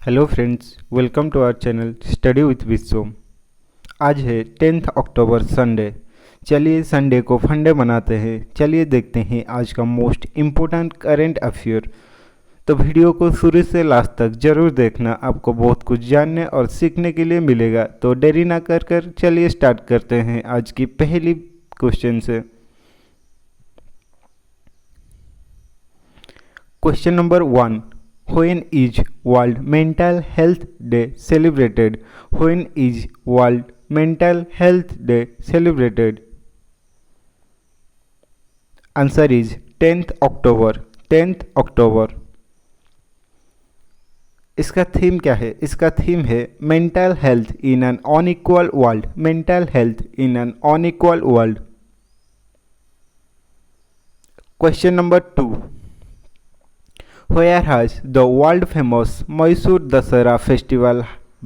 Hello friends, welcome to our channel study with Vishwam. आज है 10 अक्टूबर Sunday. चलिए संडे को फंडे बनाते हैं। चलिए देखते हैं आज का मोस्ट इम्पोर्टेंट करंट अफेयर। तो वीडियो को शुरू से लास्ट तक ज़रूर देखना, आपको बहुत कुछ जानने और सीखने के लिए मिलेगा। तो देरी ना कर चलिए स्टार्ट करते हैं आज की पहली क्वेश्चन से। Question number 1, when is World Mental Health Day celebrated? When is World Mental Health Day celebrated? Answer is 10th October। 10th October। इसका थीम क्या है? इसका थीम है mental health in an unequal world. Mental health in an unequal world. Question number 2, where has the world famous Mysore Dasara festival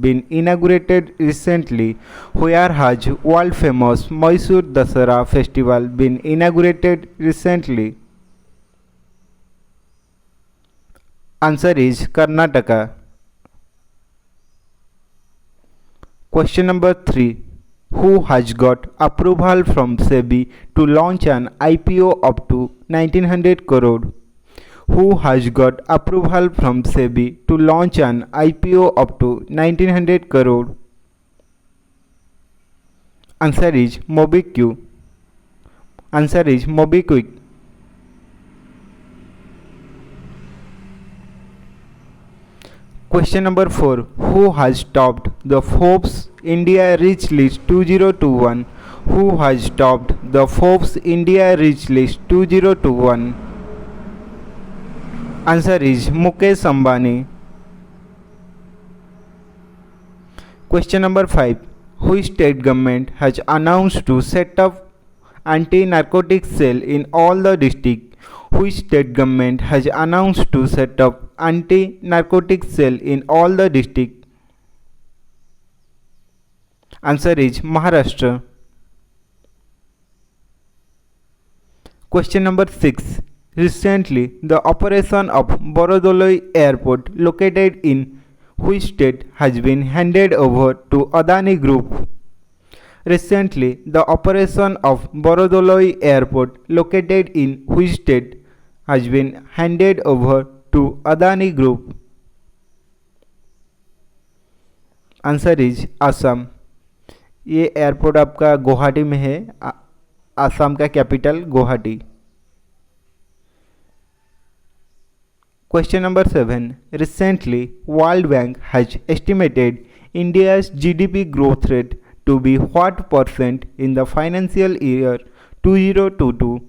been inaugurated recently? Where has world famous Mysore Dasara festival been inaugurated recently? Answer is Karnataka। Question number 3, who has got approval from SEBI to launch an IPO up to 1900 crore? Who has got approval from SEBI to launch an IPO up to 1900 crore? Answer is MobiKwik। Answer is MobiKwik। Question number 4, who has topped the Forbes India Rich List 2021? Who has topped the Forbes India Rich List 2021? Answer is Mukesh Ambani। Question number 5, which state government has announced to set up anti-narcotic cell in all the district? Which state government has announced to set up anti-narcotic cell in all the district? Answer is Maharashtra। Question number 6, recently, the operation of Borodoloi Airport, located in which state, has been handed over to Adani Group? Recently, the operation of Borodoloi Airport, located in which state, has been handed over to Adani Group? Answer is Assam. ये airport आपका गुवाहाटी में है। असम का capital Guwahati. Question number 7, recently World Bank has estimated India's GDP growth rate to be what percent in the financial year 2022?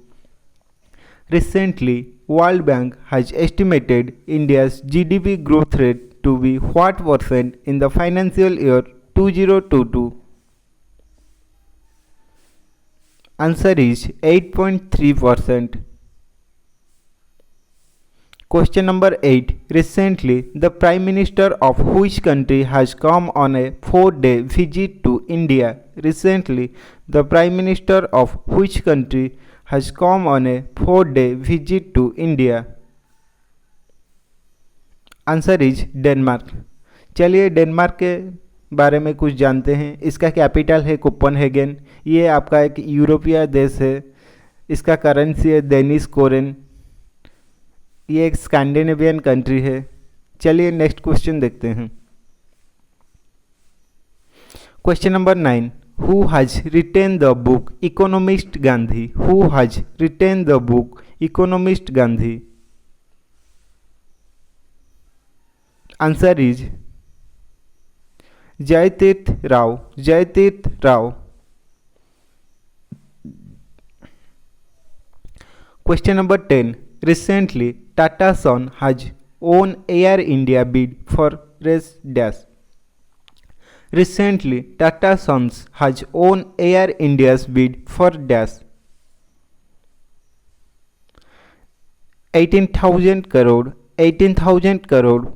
Recently World Bank has estimated India's GDP growth rate to be what percent in the financial year 2022? Answer is 8.3%। Question number 8, recently the Prime Minister of which country has come on a 4-day visit to India? Recently the Prime Minister of which country has come on a 4-day visit to India? Answer is Denmark. चलिए Denmark के बारे में कुछ जानते हैं। इसका capital है Copenhagen. ये आपका एक यूरोपीय देश है। इसका करेंसी है डेनिश कोरेन। ये एक स्कैंडिनेवियन कंट्री है। चलिए नेक्स्ट क्वेश्चन देखते हैं। Question number 9, who has written the book Economist Gandhi? Who has written the book Economist Gandhi? Answer is Jayatirtha Rao. Jayatirtha Rao. Question number 10, recently Tata Sons has won Air India bid for race dash. Recently Tata Sons has won Air India's bid for dash 18,000 crore. 18,000 crore।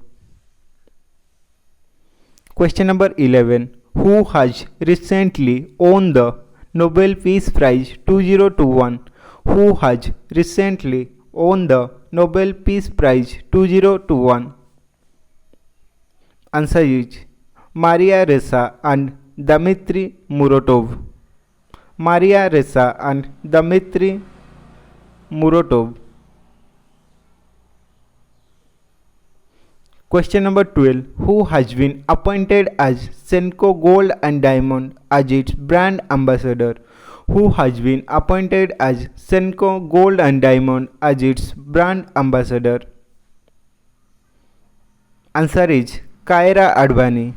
Question number 11, who has recently won the Nobel Peace Prize 2021? Who has recently won the Nobel Peace Prize 2021? Answer is Maria Ressa and Dmitry Muratov. Maria Ressa and Dmitry Muratov. Question number 12. Who has been appointed as Senco Gold and Diamond as its brand ambassador? Who has been appointed as Senco Gold and Diamond as its brand ambassador? Answer is Kaira Advani.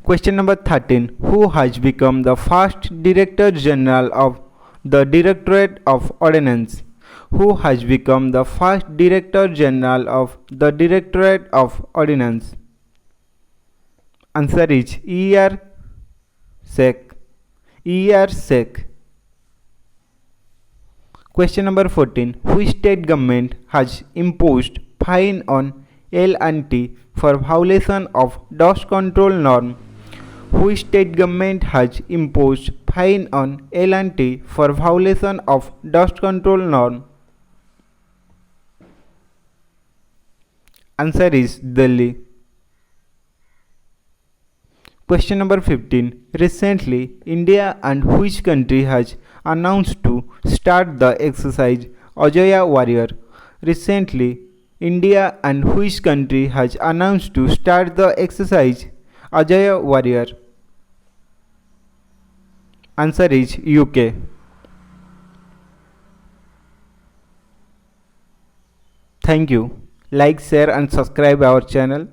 Question number 13. Who has become the first Director General of the Directorate of Ordnance? Who has become the first Director General of the Directorate of Ordnance? Answer is E.R. Sheikh. E.R. Sheikh. Question number 14. Which state government has imposed fine on L&T for violation of dust control norm? Which state government has imposed fine on L&T for violation of dust control norm? Answer is Delhi. Question number 15. Recently, India and which country has announced to start the exercise Ajaya Warrior? Recently, India and which country has announced to start the exercise Ajaya Warrior? Answer is UK. Thank you. Like, share and subscribe our channel.